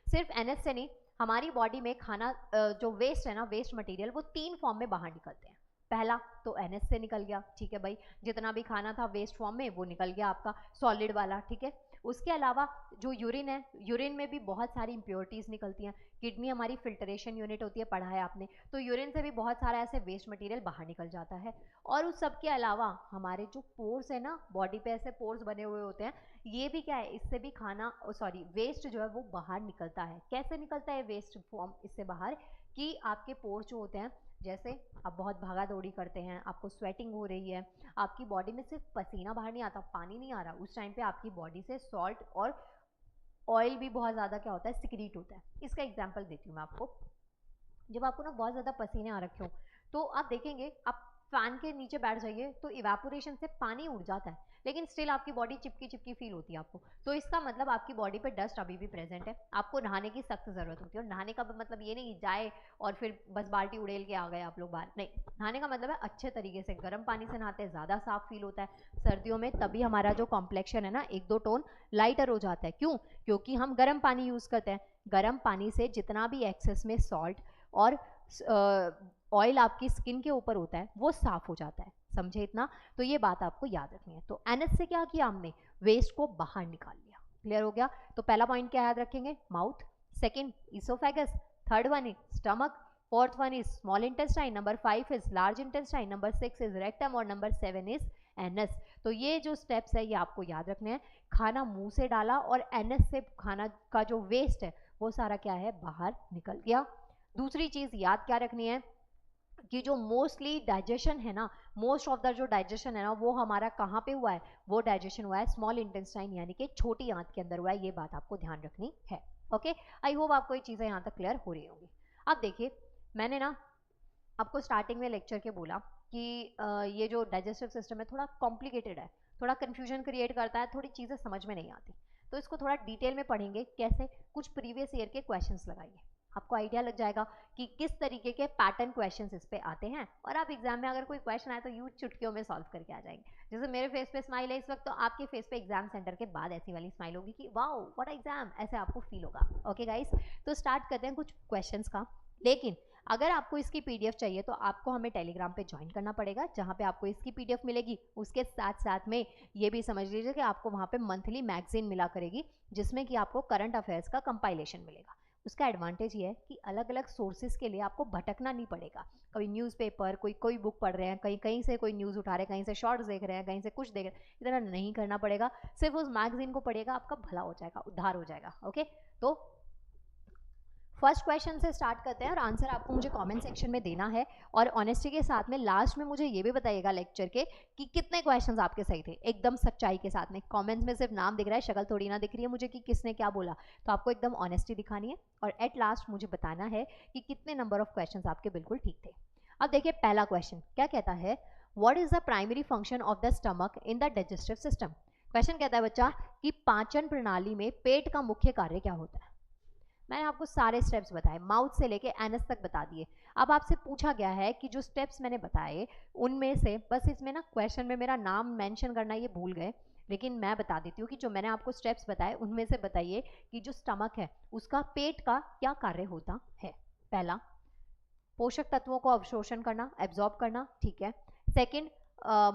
सिर्फ एनएस से नहीं, हमारी बॉडी में खाना जो वेस्ट है ना, वेस्ट मटेरियल, वो 3 फॉर्म में बाहर निकलते हैं। पहला तो एनएस से निकल गया, ठीक है भाई, जितना भी खाना था वेस्ट फॉर्म में वो निकल गया आपका सॉलिड वाला, ठीक है। उसके अलावा जो यूरिन है, यूरिन में भी बहुत सारी इम्प्योरिटीज़ निकलती हैं। किडनी हमारी फिल्ट्रेशन यूनिट होती है, पढ़ा है आपने, तो यूरिन से भी बहुत सारा ऐसे वेस्ट मटेरियल बाहर निकल जाता है। और उस सब के अलावा हमारे जो पोर्स है ना, बॉडी पे ऐसे पोर्स बने हुए होते हैं, ये भी क्या है, इससे भी खाना सॉरी वेस्ट जो है वो बाहर निकलता है। कैसे निकलता है वेस्ट फॉर्म इससे बाहर, कि आपके पोर्स जो होते हैं, जैसे आप बहुत भागा दौड़ी करते हैं, आपको स्वेटिंग हो रही है, आपकी बॉडी में सिर्फ पसीना बाहर नहीं आता, पानी नहीं आ रहा, उस टाइम पे आपकी बॉडी से सॉल्ट और ऑयल भी बहुत ज़्यादा क्या होता है, सिक्रीट होता है। इसका एग्जांपल देती हूँ मैं आपको। जब आपको ना बहुत ज़्यादा पसीने आ रखे हो तो आप देखेंगे, आप फैन के नीचे बैठ जाइए तो इवेपोरेशन से पानी उड़ जाता है, लेकिन स्टिल आपकी बॉडी चिपकी चिपकी फील होती है आपको। तो इसका मतलब आपकी बॉडी पे डस्ट अभी भी प्रेजेंट है, आपको नहाने की सख्त ज़रूरत होती है। और नहाने का मतलब ये नहीं कि जाए और फिर बस बाल्टी उड़ेल के आ गए आप लोग बाहर, नहीं। नहाने का मतलब है अच्छे तरीके से गर्म पानी से नहाते हैं, ज़्यादा साफ फील होता है सर्दियों में, तभी हमारा जो कॉम्प्लेक्शन है ना 1-2 टोन लाइटर हो जाता है। क्यों? क्योंकि हम गर्म पानी यूज़ करते हैं। गर्म पानी से जितना भी एक्सेस में सॉल्ट और ऑयल आपकी स्किन के ऊपर होता है वो साफ हो जाता है। समझे इतना? तो ये बात आपको याद रखनी है। तो एनएस से क्या किया हमने, वेस्ट को बाहर निकाल लिया। क्लियर हो गया? तो पहला पॉइंट क्या याद रखेंगे, mouth, second oesophagus, third one is stomach, fourth one is small intestine, number 5 is large intestine, number 6 is rectum और नंबर 7 इज एनएस। तो ये जो स्टेप्स है ये आपको याद रखने हैं। खाना मुंह से डाला और एनएस से खाना का जो वेस्ट है वो सारा क्या है, बाहर निकल गया। दूसरी चीज याद क्या रखनी है कि जो मोस्टली डाइजेशन है ना, मोस्ट ऑफ द जो डाइजेशन है ना, वो हमारा कहाँ पे हुआ है, वो डाइजेशन हुआ है स्मॉल इंटेस्टाइन यानी कि छोटी आंत के अंदर हुआ है। ये बात आपको ध्यान रखनी है। ओके, आई होप आपको ये चीज़ें यहाँ तक क्लियर हो रही होंगी। अब देखिए, मैंने ना आपको स्टार्टिंग में लेक्चर के बोला कि ये जो डाइजेस्टिव सिस्टम है थोड़ा कॉम्प्लिकेटेड है, थोड़ा कन्फ्यूजन क्रिएट करता है, थोड़ी चीज़ें समझ में नहीं आती। तो इसको थोड़ा डिटेल में पढ़ेंगे। कैसे? कुछ प्रीवियस ईयर के क्वेश्चंस लगाइए, आपको आइडिया लग जाएगा कि किस तरीके के पैटर्न क्वेश्चंस इस पे आते हैं, और आप एग्जाम में अगर कोई क्वेश्चन आए तो यूं चुटकियों में सॉल्व करके आ जाएंगे। जैसे मेरे फेस पे स्माइल है इस वक्त, तो आपके फेस पे एग्जाम सेंटर के बाद ऐसी वाली स्माइल होगी कि वाओ व्हाट एग्जाम, ऐसे आपको फील होगा। ओके गाइस, तो स्टार्ट करते हैं कुछ क्वेश्चंस का। लेकिन अगर आपको इसकी पीडीएफ चाहिए तो आपको हमें टेलीग्राम पे ज्वाइन करना पड़ेगा, जहाँ पे आपको इसकी पीडीएफ मिलेगी। उसके साथ साथ में ये भी समझ लीजिए कि आपको वहाँ पे मंथली मैगजीन मिला करेगी, जिसमें कि आपको करंट अफेयर्स का कंपाइलेशन मिलेगा। उसका एडवांटेज ये है कि अलग अलग सोर्सेज के लिए आपको भटकना नहीं पड़ेगा। कभी न्यूज़पेपर, कोई बुक पढ़ रहे हैं, कहीं से कोई न्यूज़ उठा रहे हैं, कहीं से शॉर्ट्स देख रहे हैं, कहीं से कुछ देख रहे हैं, इतना नहीं करना पड़ेगा। सिर्फ उस मैगजीन को पढ़ेगा, आपका भला हो जाएगा, उद्धार हो जाएगा। ओके, तो फर्स्ट क्वेश्चन से स्टार्ट करते हैं और आंसर आपको मुझे कमेंट सेक्शन में देना है। और ऑनेस्टी के साथ में लास्ट में मुझे ये भी बताइएगा लेक्चर के कि कितने क्वेश्चंस आपके सही थे, एकदम सच्चाई के साथ में। कमेंट्स में सिर्फ नाम दिख रहा है, शक्ल थोड़ी ना दिख रही है मुझे कि किसने क्या बोला। तो आपको एकदम ऑनेस्टी दिखानी है और एट लास्ट मुझे बताना है कि कितने नंबर ऑफ क्वेश्चन आपके बिल्कुल ठीक थे। अब देखिए पहला क्वेश्चन क्या कहता है, what is the primary function of the stomach in the digestive system. Question कहता है बच्चा कि पाचन प्रणाली में पेट का मुख्य कार्य क्या होता है। मैंने आपको सारे स्टेप्स बताए, माउथ से लेके एनस तक बता दिए। अब आपसे पूछा गया है कि जो स्टेप्स मैंने बताए उनमें से, बस इसमें ना क्वेश्चन में मेरा नाम मेंशन करना ये भूल गए, लेकिन मैं बता देती हूँ कि जो मैंने आपको स्टेप्स बताए उनमें से बताइए कि जो स्टमक है उसका पेट का क्या कार्य होता है। पहला, पोषक तत्वों को अवशोषण करना, एब्जॉर्ब करना, ठीक है। सेकंड,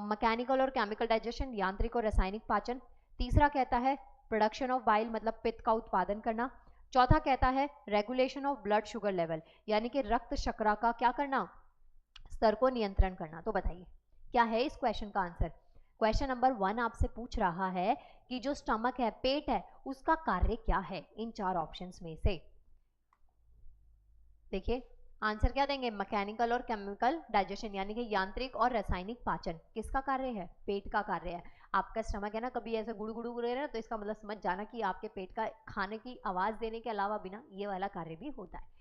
मैकेनिकल और केमिकल डाइजेशन, यांत्रिक और रासायनिक पाचन। तीसरा कहता है प्रोडक्शन ऑफ बाइल, मतलब पित्त का उत्पादन करना। चौथा कहता है regulation of blood sugar level, यानी कि रक्त शर्करा का क्या करना, स्तर को नियंत्रण करना। तो बताइए क्या है इस क्वेश्चन का आंसर। क्वेश्चन नंबर 1 आपसे पूछ रहा है कि जो स्टमक है, पेट है, उसका कार्य क्या है इन 4 ऑप्शंस में से। देखिए आंसर क्या देंगे, मैकेनिकल और केमिकल डाइजेशन, यानी कि यांत्रिक और रासायनिक पाचन। किसका कार्य है, पेट का कार्य है। आपका स्टमक है ना, कभी ऐसे गुड़ू गुड़ू रहे ना, तो इसका मतलब समझ जाना कि आपके पेट का खाने की आवाज देने के अलावा बिना ये वाला कार्य भी होता है।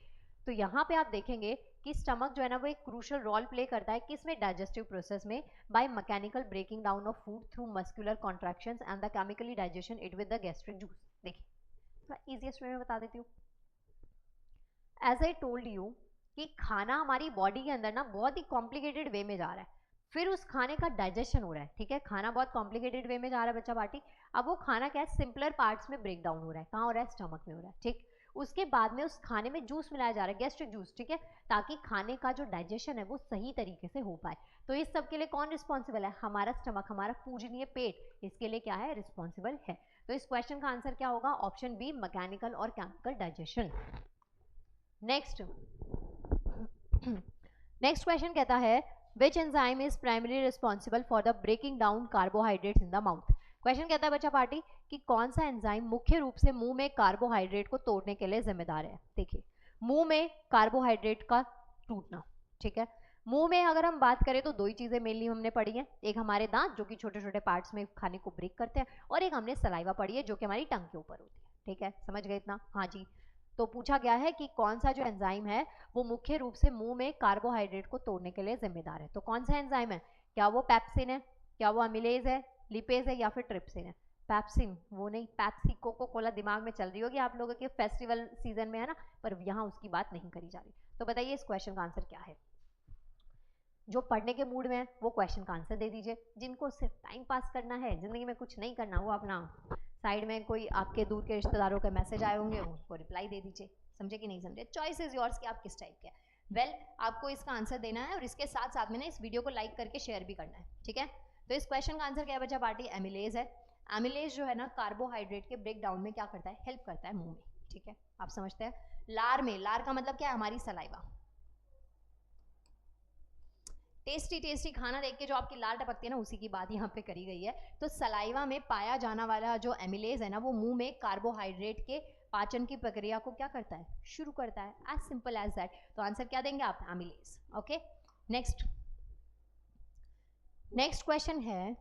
तो यहाँ पे आप देखेंगे कि स्टमक जो है ना वो एक क्रूशियल रोल प्ले करता है किसमें, डाइजेस्टिव प्रोसेस में, by mechanical breaking down of food through muscular contractions and the chemically digestion it with the gastric juice. देखिए थोड़ा इजीएस्ट वे में बता देती हूँ। एज आई टोल्ड यू कि खाना हमारी बॉडी के अंदर ना बहुत ही कॉम्प्लिकेटेड वे में जा रहा है, फिर उस खाने का डाइजेशन हो रहा है, ठीक है। खाना बहुत कॉम्प्लिकेटेड वे में जा रहा है बच्चा पार्टी, अब वो खाना क्या है, सिंपलर पार्ट्स में ब्रेक डाउन हो रहा है। कहाँ हो रहा है, स्टमक में हो रहा है, ठीक। उसके बाद में उस खाने में जूस मिलाया जा रहा है, गैस्ट्रिक जूस, ठीक है, ताकि खाने का जो डाइजेशन है वो सही तरीके से हो पाए। तो इस सब के लिए कौन रिस्पॉन्सिबल है, हमारा स्टमक, हमारा पूजनीय पेट इसके लिए क्या है, रिस्पॉन्सिबल है। तो इस क्वेश्चन का आंसर क्या होगा, ऑप्शन बी, मैकेनिकल और केमिकल डाइजेशन। नेक्स्ट क्वेश्चन कहता है which enzyme is primarily responsible for the breaking down carbohydrates in the mouth। Question कहता है बच्चा पार्टी कि कौन सा एंजाइम मुख्य रूप से मुंह में कार्बोहाइड्रेट को तोड़ने के लिए जिम्मेदार है। देखिए मुंह में कार्बोहाइड्रेट का टूटना, ठीक है। मुंह में अगर हम बात करें तो दो ही चीजें मेनली हमने पढ़ी है, एक हमारे दांत जो कि छोटे छोटे पार्ट्स में खाने को ब्रेक करते हैं, और एक हमने सलाइवा पढ़ी है जो कि हमारी टंग के ऊपर होती है, ठीक है। समझ गए इतना, हाँ जी। तो पूछा गया है कि कौन सा जो एंजाइम है वो मुख्य रूप से मुंह में कार्बोहाइड्रेट को तोड़ने के लिए जिम्मेदार है। तो कौन सा एंजाइम है, क्या वो पैप्सिन है, क्या वो अमिलेज है, लिपेज है, या फिर ट्रिप्सिन है। पैप्सिन वो नहीं, पैप्सी कोको कोला दिमाग में चल रही होगी आप लोगों के फेस्टिवल सीजन में है ना, पर यहाँ उसकी बात नहीं करी जा रही। तो बताइए इस क्वेश्चन का आंसर क्या है। जो पढ़ने के मूड में है वो क्वेश्चन का आंसर दे दीजिए, जिनको सिर्फ टाइम पास करना है, जिंदगी में कुछ नहीं करना, वो अपना साइड में कोई आपके दूर के रिश्तेदारों के मैसेज आए होंगे उनको रिप्लाई दे दीजिए। समझे कि नहीं समझे, चॉइस इज योर्स कि आप किस टाइप के हैं। वेल आपको इसका आंसर देना है और इसके साथ साथ में ना इस वीडियो को लाइक करके शेयर भी करना है, ठीक है। तो इस क्वेश्चन का आंसर क्या है बच्चा पार्टी, एमिलेज है। एमिलेज जो है ना कार्बोहाइड्रेट के ब्रेक डाउन में क्या करता है, हेल्प करता है मुंह में, ठीक है, आप समझते हैं। लार में, लार का मतलब क्या है, हमारी सलाइवा। टेस्टी टेस्टी खाना देख के जो आपकी लार टपकती है ना, उसी की बात यहाँ पे करी गई है। तो सलाइवा में पाया जाने वाला जो एमिलेज है ना, वो मुंह में कार्बोहाइड्रेट के पाचन की प्रक्रिया को क्या करता है, शुरू करता है, एज सिंपल एज दैट। तो आंसर क्या देंगे आप, एमिलेज। ओके नेक्स्ट क्वेश्चन है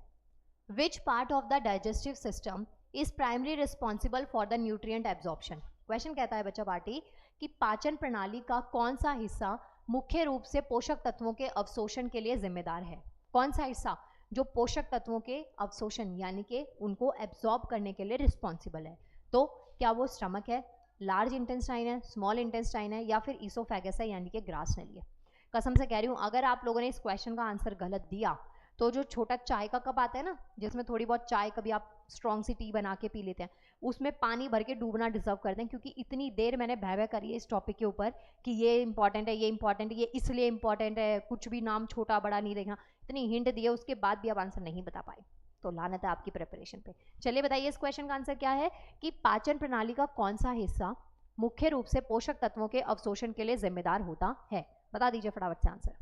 which part of the digestive system is primary responsible for the nutrient absorption. Question कहता है बच्चा पार्टी कि पाचन प्रणाली का कौन सा हिस्सा मुख्य रूप से पोषक तत्वों के अवशोषण के लिए जिम्मेदार है। कौन सा हिस्सा जो पोषक तत्वों के अवशोषण यानी कि उनको एब्जॉर्ब करने के लिए रिस्पॉन्सिबल है। तो क्या वो स्टमक है, लार्ज इंटेस्टाइन है, स्मॉल इंटेस्टाइन है, या फिर ईसोफेगस है यानी कि ग्रास नली है। कसम से कह रही हूँ अगर आप लोगों ने इस क्वेश्चन का आंसर गलत दिया तो जो छोटा चाय का कप आता है ना, जिसमें थोड़ी बहुत चाय, कभी आप स्ट्रॉन्ग सी टी बना के पी लेते हैं, उसमें पानी भर के डूबना डिजर्व करते हैं, क्योंकि इतनी देर मैंने बहस करी है इस टॉपिक के ऊपर कि ये इंपॉर्टेंट है, ये इंपॉर्टेंट है, ये इसलिए इंपॉर्टेंट है, कुछ भी नाम छोटा बड़ा नहीं देखना, इतनी हिंट दिए उसके बाद भी आप आंसर नहीं बता पाए, तो लानत है आपकी प्रिपरेशन पे। चलिए बताइए इस क्वेश्चन का आंसर क्या है कि पाचन प्रणाली का कौन सा हिस्सा मुख्य रूप से पोषक तत्वों के अवशोषण के लिए जिम्मेदार होता है। बता दीजिए फटाफट से आंसर।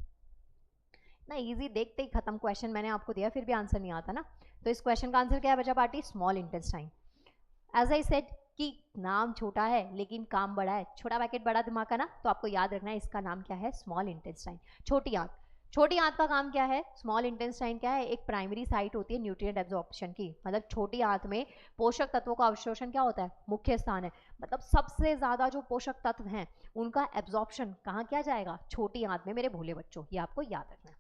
ना इजी, देखते ही खत्म क्वेश्चन मैंने आपको दिया फिर भी आंसर नहीं आता ना। तो इस क्वेश्चन का आंसर क्या है बच्चा party, small intestine. As I said कि नाम छोटा है लेकिन काम बड़ा है, छोटा पैकेट बड़ा दिमाग का ना, तो आपको याद रखना है इसका नाम क्या है, स्मॉल इंटेस्टाइन, छोटी आंत। छोटी आंत का काम क्या है, स्मॉल इंटेस्टाइन क्या है, एक प्राइमरी साइट होती है न्यूट्रिएंट एब्जॉर्प्शन की, मतलब छोटी आंत में पोषक तत्वों का अवशोषण क्या होता है, मुख्य स्थान है। मतलब सबसे ज्यादा जो पोषक तत्व हैं उनका एब्जॉर्प्शन कहाँ किया जाएगा, छोटी आंत में, मेरे भोले बच्चों, ये आपको याद रखना है।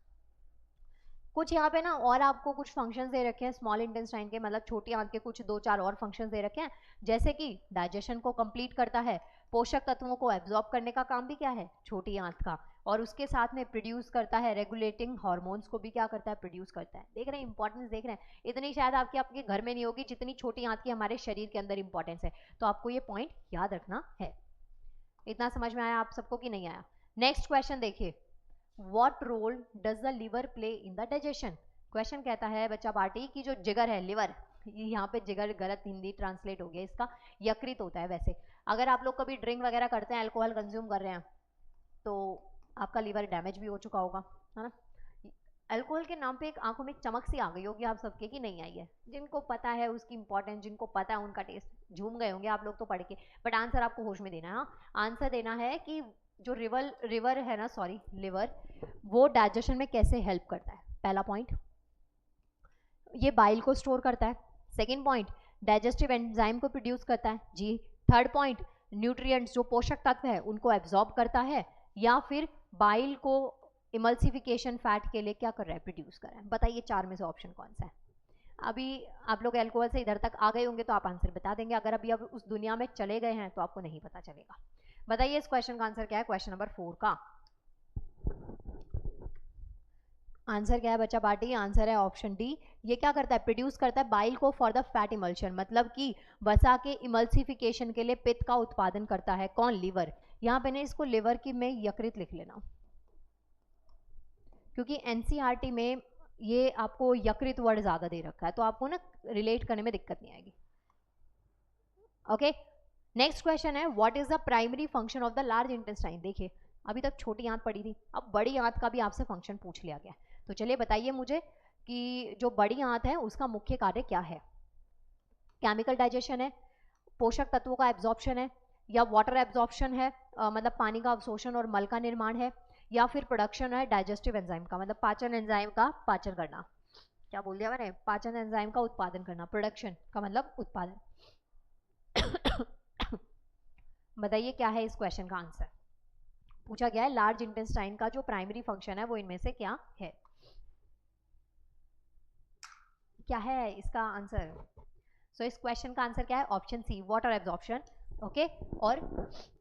कुछ यहाँ पे ना और आपको कुछ फंक्शंस दे रखे हैं स्मॉल इंटेस्टाइन के, मतलब छोटी आंत के कुछ 2-4 और फंक्शंस दे रखे हैं, जैसे कि डाइजेशन को कंप्लीट करता है, पोषक तत्वों को एब्जॉर्ब करने का काम भी क्या है, छोटी आंत का, और उसके साथ में प्रोड्यूस करता है रेगुलेटिंग हार्मोन्स को भी क्या करता है, प्रोड्यूस करता है। देख रहे हैं इंपॉर्टेंस, देख रहे हैं, इतनी शायद आपके आपके घर में नहीं होगी जितनी छोटी आंत की हमारे शरीर के अंदर इंपॉर्टेंस है। तो आपको ये पॉइंट याद रखना है। इतना समझ में आया आप सबको कि नहीं आया? नेक्स्ट क्वेश्चन देखिए, what role does the liver play in the digestion. Question कहता है बच्चा पार्टी की जो जिगर है, लिवर, यहाँ पे जिगर गलत हिंदी ट्रांसलेट हो गया इसका, यकृत होता है। वैसे अगर आप लोग कभी ड्रिंक वगैरह करते हैं, अल्कोहल कंज्यूम कर रहे हैं, तो आपका लीवर डैमेज भी हो चुका होगा, है ना। अल्कोहल के नाम पे एक आंखों में चमक सी आ गई होगी आप सबके, कि नहीं आई है? जिनको पता है उसकी इंपॉर्टेंस, जिनको पता है उनका टेस्ट, झूम गए होंगे आप लोग तो पढ़ के, बट आंसर आपको होश में देना है। हाँ, आंसर देना है कि जो रिवर है ना, सॉरी लिवर, वो डाइजेशन में कैसे हेल्प करता है। पहला पॉइंट, ये बाइल को स्टोर करता है। सेकेंड पॉइंट, डाइजेस्टिव एंजाइम को प्रोड्यूस करता है जी। थर्ड पॉइंट, न्यूट्रिएंट्स जो पोषक तत्व है उनको एब्जॉर्ब करता है, या फिर बाइल को इमल्सिफिकेशन फैट के लिए क्या कर रहा है, प्रोड्यूस कर रहा है। बताइए चार में से ऑप्शन कौन सा है? अभी आप लोग अल्कोहल से इधर तक आ गए होंगे तो आप आंसर बता देंगे, अगर अभी अब उस दुनिया में चले गए हैं तो आपको नहीं पता चलेगा। बताइए इस क्वेश्चन का आंसर क्या है, क्वेश्चन नंबर 4 का आंसर क्या है बच्चा पार्टी? आंसर है ऑप्शन डी। ये क्या करता है, प्रोड्यूस करता है बाइल को फॉर द फैट इमल्शन, मतलब कि वसा के इमल्सिफिकेशन के लिए पित्त का उत्पादन करता है। कौन? लिवर। यहाँ पे ना इसको लिवर की में यकृत लिख लेना, क्योंकि एनसीईआरटी में ये आपको यकृत वर्ड ज्यादा दे रखा है, तो आपको ना रिलेट करने में दिक्कत नहीं आएगी। ओके, नेक्स्ट क्वेश्चन है, what is the primary function of the large intestine. देखिए अभी तक छोटी आंत पड़ी थी, अब बड़ी आंत का भी आपसे फंक्शन पूछ लिया गया। तो चलिए बताइए मुझे कि जो बड़ी आंत है उसका मुख्य कार्य क्या है। केमिकल डाइजेशन है, पोषक तत्वों का एब्जॉर्प्शन है, या वाटर एब्जॉर्प्शन है, मतलब पानी का अवशोषण और मल का निर्माण है, या फिर प्रोडक्शन है डाइजेस्टिव एंजाइम का, मतलब पाचन एंजाइम का पाचन करना। क्या बोल दिया मैंने? पाचन एंजाइम का उत्पादन करना। प्रोडक्शन का मतलब उत्पादन। बताइए क्या है इस क्वेश्चन का आंसर? पूछा गया है लार्ज इंटेस्टाइन का जो प्राइमरी फंक्शन है वो इनमें से क्या है? क्या है इसका आंसर? सो इस क्वेश्चन का आंसर क्या है? Option C, water absorption. Okay, और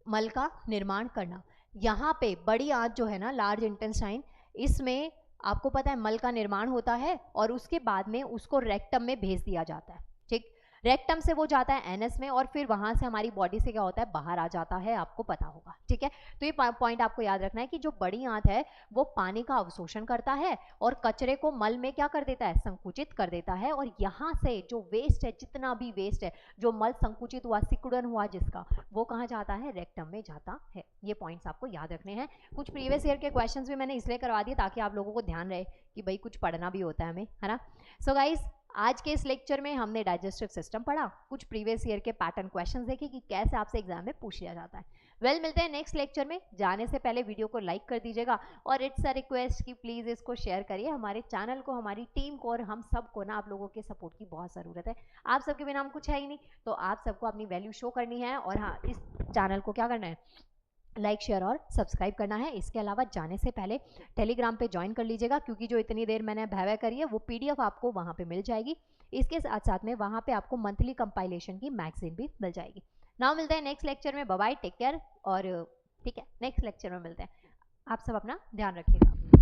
मल का निर्माण करना। यहाँ पे बड़ी आंत जो है ना, लार्ज इंटेस्टाइन, इसमें आपको पता है मल का निर्माण होता है और उसके बाद में उसको रेक्टम में भेज दिया जाता है। ठीक, रेक्टम से वो जाता है एनएस में और फिर वहां से हमारी बॉडी से क्या होता है, बाहर आ जाता है, आपको पता होगा। ठीक है, तो ये पॉइंट आपको याद रखना है कि जो बड़ी आंत है वो पानी का अवशोषण करता है और कचरे को मल में क्या कर देता है, संकुचित कर देता है, और यहाँ से जो वेस्ट है, जितना भी वेस्ट है, जो मल संकुचित हुआ, सिकुड़न हुआ जिसका, वो कहाँ जाता है, रेक्टम में जाता है। ये पॉइंट्स आपको याद रखने हैं। कुछ प्रीवियस ईयर के क्वेश्चंस भी मैंने इसलिए करवा दिए ताकि आप लोगों को ध्यान रहे कि भाई कुछ पढ़ना भी होता है हमें, है ना। सो गाइज, आज के इस लेक्चर में हमने डाइजेस्टिव सिस्टम पढ़ा, कुछ प्रीवियस ईयर के पैटर्न क्वेश्चंस देखे कि कैसे आपसे एग्जाम में पूछ लिया जाता है। मिलते हैं नेक्स्ट लेक्चर में। जाने से पहले वीडियो को लाइक कर दीजिएगा और इट्स अ रिक्वेस्ट कि प्लीज़ इसको शेयर करिए। हमारे चैनल को, हमारी टीम को और हम सबको ना आप लोगों के सपोर्ट की बहुत ज़रूरत है। आप सबके बिना हम कुछ है ही नहीं, तो आप सबको अपनी वैल्यू शो करनी है। और हाँ, इस चैनल को क्या करना है, लाइक, शेयर और सब्सक्राइब करना है। इसके अलावा जाने से पहले टेलीग्राम पे ज्वाइन कर लीजिएगा, क्योंकि जो इतनी देर मैंने भय करी है वो पीडीएफ आपको वहाँ पे मिल जाएगी। इसके साथ साथ में वहाँ पे आपको मंथली कंपाइलेशन की मैगजीन भी मिल जाएगी। नाउ मिलते हैं नेक्स्ट लेक्चर में। Bye bye, take care. और ठीक है, नेक्स्ट लेक्चर में मिलते हैं। आप सब अपना ध्यान रखिएगा।